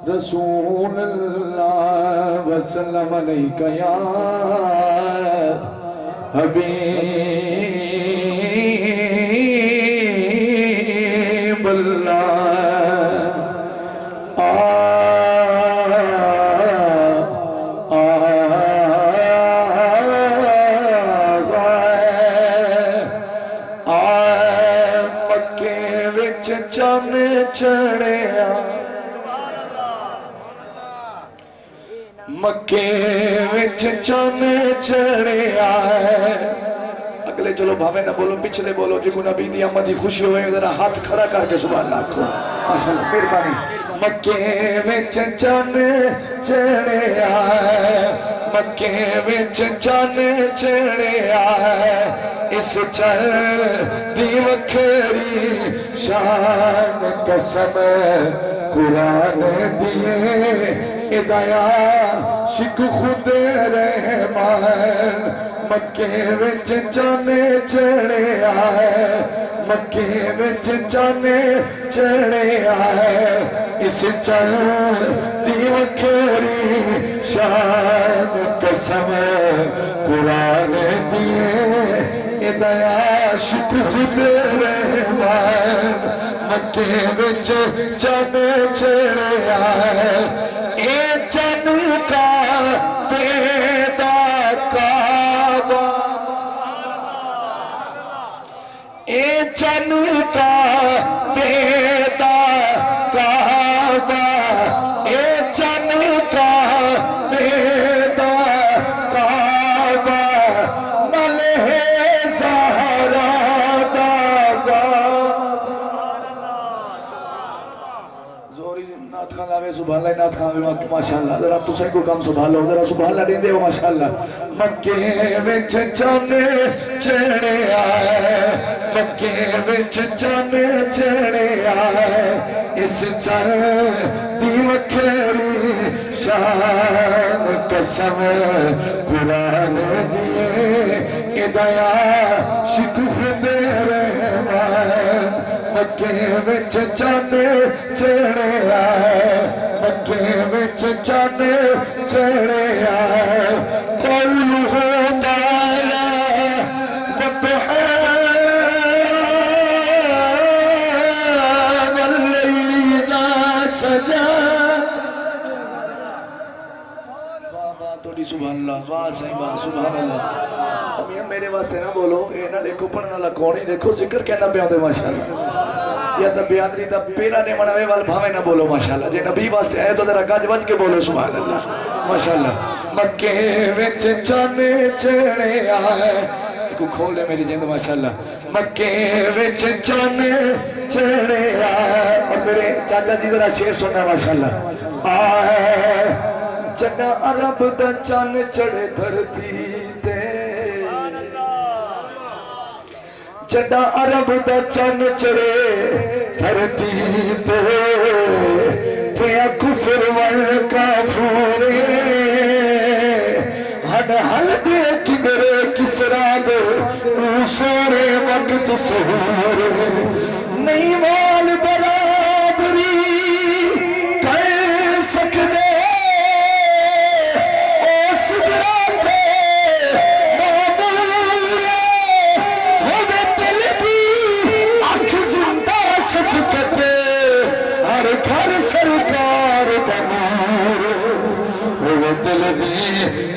رسول اللہ وسلم علیکہ یا حبیب اللہ چن چڑھیا مکے وچ چن چڑھیا اگلے چلو بھاوے نہ بولو پچھلے بولو جی کو نبی دی آمد دی خوشی ہوئے ذرا ہاتھ کھڑا کر کے سبحان اللہ کو ماشاءاللہ مہربانی مکے وچ چن چڑھیا مکے وچ چن چڑھیا اس چل دی وکھری شان قسم قرآن دیے ادایا شک خود رحمان مکے وچ چن چڑھیا مکے وچ چن چڑھیا اس چل دی وکھری شان قسم قرآن دیے ادایا شک خود رحمان مکے وچ چن چڑھیا اے چن کا پیدا کعبہ اے چن کا پیدا کعبہ اے چن کا پیدا کعبہ ملح زہرا داغا زوری نات خان آوے سبحان اللہ نات خان آوے ماشاءاللہ ذرا تو سے کو کام سبحان اللہ ذرا سبحان اللہ دیں دے ہو ماشاءاللہ مکے وچ چن چڑھیا مکے وچ چن چڑھیا اس چل دی وکھری شان قسم قرآن دیے ادایا شک خود رحمان مکے وچ چن چڑھیا مکے وچ چن چڑھیا قولہ تعالی وضحیٰ واللیل اذا سجا سبحان اللہ واہ صحیح واہ سبحان اللہ امیاں میرے واسطے نہ بولو اے نہ دیکھو پڑھنا لکھونی دیکھو ذکر کہنا پہ آتے ماشاءاللہ یا تب بیادری تب پیرا نے منوے وال بھاوے نہ بولو ماشاءاللہ جے نبی واسطے آئے تو ذرا گاج بج کے بولو سبحان اللہ ماشاءاللہ مکے وچ چن چڑھیا کو کھول لے میری جند ماشاءاللہ مکے وچ چن چڑھیا اور میرے چاچا جی ذرا شعر سننا ماشاءاللہ آئے جنا عرب دا چن چڑھے دھرتی تے جنا عرب دا چن چڑھے دھرتی تے تیا کفر والکافور ہڈ حل دے کدرے کسرا دے سورے وقت سہور نہیں مال برابری کر سکتے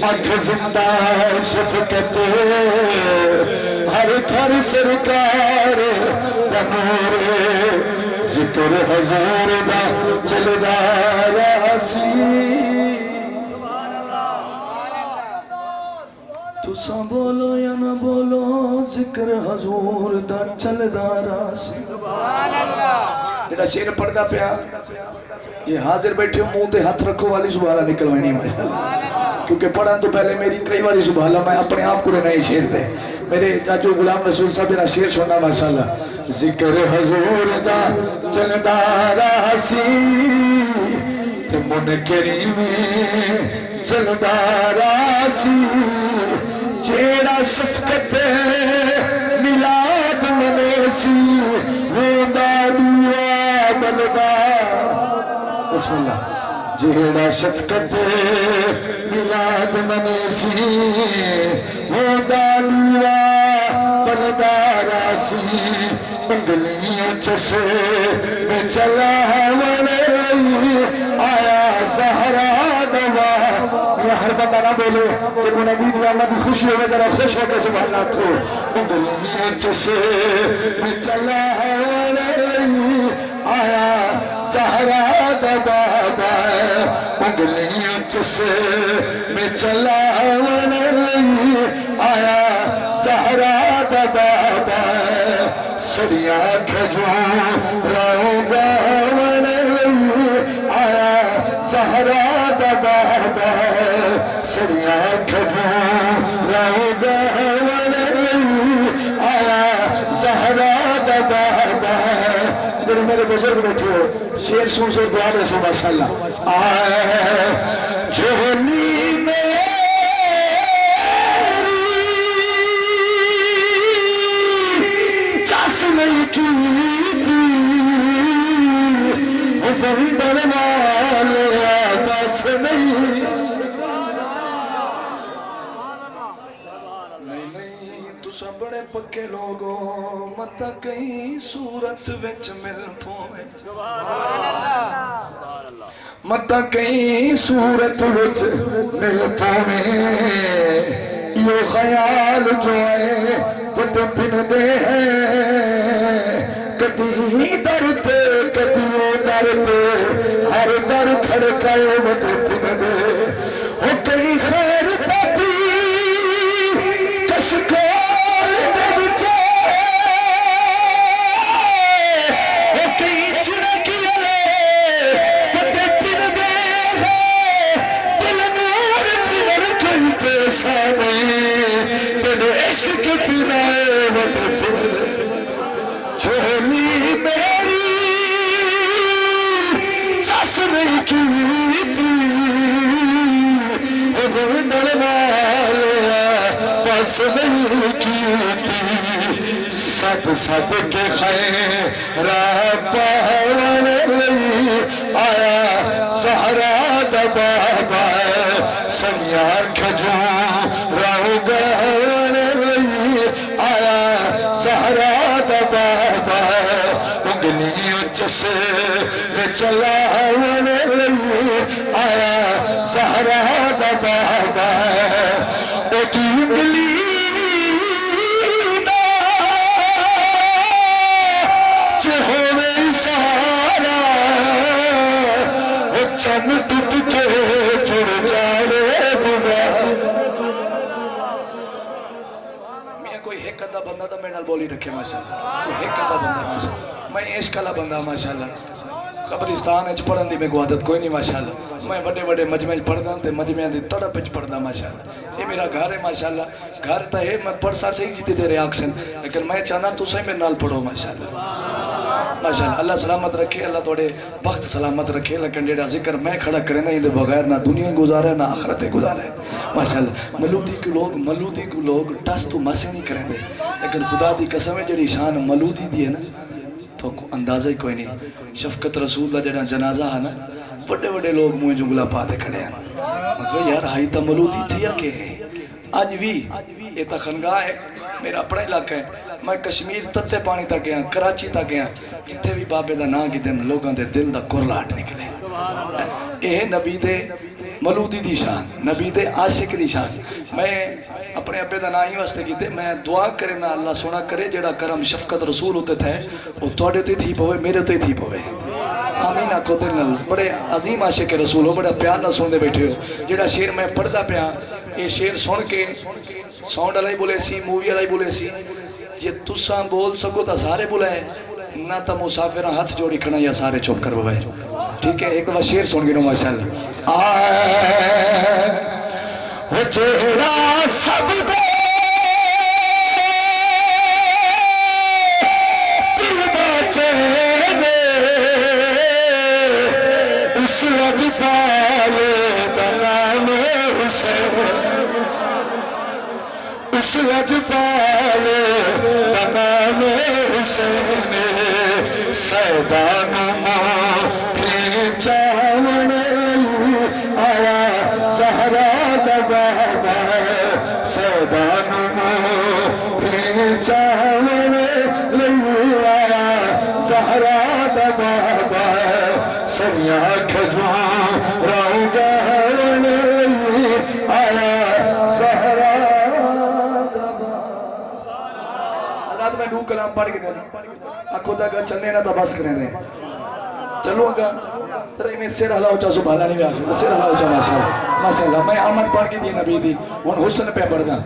اکھ زندہ شفقت ہر گھر سرکار نور ذکر حضور دا چلدا راسی تساں بولو یا نہ بولو ذکر حضور دا چلدا راسی جڑا شیر پڑھدا پیا یہ حاضر بیٹھے منہ تے ہاتھ رکھو والی سبحان اللہ نکلوانی ماشاءاللہ کیونکہ پڑھن تو پہلے میری کئی باری سبحان اللہ میں اپنے آپ کو نہیں شیر دے میرے چاچو غلام رسول صاحب میرا شیر سننا ماشاءاللہ ذکر حضور دا چلدا راسی تے منکری میں چلدا راسی جیڑا شفقت ملاد منیسی وہ دا دعا بلدا بسم اللہ جیڑا شفقت ملاد منیسی وہ دالیا بلدارا سی انگلیاں چسے میں چلا وڑے آیا زہرا دوا یہ ہر بندہ نہ بولے کہ وہ نبی دی اللہ کی خوشی ہوئے ذرا خوش ہو کے سبحان اللہ کو انگلیاں چسے میں چلا وڑے آیا زہرا دوا انگلیاں چسے میں چلا وڑے آیا زہرا دوا سڑیا کھجوں راؤں گاوڑے آیا زہرا دبا سڑیا کھجوں راؤں گاوڑے آیا زہرا دبا جب میرے بزرگ بیٹھے ہو شیر سن سے دعا رہے سے ماشاءاللہ آئے جھولی میں نہیں کی تھی بندر والے بس نہیں تسا بڑے پکے لوگوں مت کہیں صورت وچ مل پوے مت کہیں صورت وچ مل پوے یہ خیال جو ہے ود پن دے ہیں کدی درتے کدی وہ درتے ہر در کھڑکائے ود پن دے وہ کئی خیر پاتی کشکول دے بچے وہ کئی چڑکی لے ود پن دے دل نور پنر کوئی پیسانے تیرے عشق پنائے ود پن دے جھولی میری چس نہیں کی تھی بندر والے بس نہیں کی تھی سب سب کے خیر پہوڑ آیا زہرا دبا سنیا کھجوں راؤں گاوڑے آیا زہرا دبا انگلیاں چسے میں چلا وڑے آیا زہرا دبا ایک انگلی چہرے سارا چم ٹوٹ کے چڑ جاڑے دبا کوئی ایک ادھا بندہ تو میرے نال بولی رکھے ماشاءاللہ کوئی ایک ادھا بندہ ماشاءاللہ میں عشق والا بندہ ماشاءاللہ قبرستان وچ پڑھن دی میں کو عادت کوئی نہیں ماشاءاللہ میں بڑے بڑے مجمع پڑھدا تے مجمع دی تڑپ وچ پڑھدا ماشاءاللہ یہ میرا گھر ہے ماشاءاللہ گھر تے ہے میں پڑھ سا صحیح جیتے تیرے آکسن لیکن میں چاہنا تسا میرے نال پڑھو ماشاءاللہ ماشاءاللہ اللہ سلامت رکھے اللہ توڑے وقت سلامت رکھے لیکن جیڑا ذکر میں کھڑا کریں نہ دے بغیر نہ دنیا گزارے نہ آخرت گزارے ماشاءاللہ ملودی کو لوگ ٹس تو مسے نہیں کریں دے لیکن خدا دی قسم ہے جڑی شان ملودی دی ہے نا تو اندازہ ہی کوئی نہیں شفقت رسول دا جڑا جنازہ ہے نا بڑے بڑے لوگ موئے جنگلہ پا دے کھڑے ہیں مگر یار ہائی تا ملودی تھی یا کہ آج بھی یہ تا خنگاہ ہے میرا اپنا علاقہ ہے میں کشمیر تتے پانی تک گیا کراچی تک گیا جتنے بھی بابے دا نا کی دن لوگاں دے دل دا کرلاٹ نکلے یہ نبی دے ملودی دی شان نبی دے عاشق دی شان میں اپنے ابے دا نا ہی واسطے کیتے میں دعا کرے نا اللہ سونا کرے جڑا کرم شفقت رسول ہوتے تھے وہ توڑے تو تھی پوے میرے تو تھی پوے آمین آکھو دل نل بڑے عظیم عاشق رسول ہو بڑا پیار نہ سن دے بیٹھے ہو جڑا شیر میں پڑھدا پیا یہ شیر سن کے ساؤنڈ علائی بولے سی مووی علائی بولے سی یہ تساں بول سکو تا سارے بولائے نہ تا مسافرہ ہاتھ جوڑی کھنا یا سارے چوپ کر بوائے ٹھیک ہے ایک دفعہ شیر سن گنو ماشاءاللہ آئے جیڑا سب دے دل بچے دے اس وجفال دنام حسین اس وجفال دنام حسین سیدان ماں بھی چاونے بابا سیدانو چاہنے لیا زہرا دا بابا سنیا کھجوان راؤ گہنے آیا زہرا دا بابا. اللہ میں نو کلام پڑھ کے دیں آنکھوں دا گا چلنے نہ دا بس کرنے دیں چلو گا ترہی میں سیر حلاو چاہ سو بھالا نہیں بھی آسکتا سیر حلاو چاہ ماشاءاللہ میں آمد پڑھ کی دی نبی دی ان حسن پہ پڑھ گا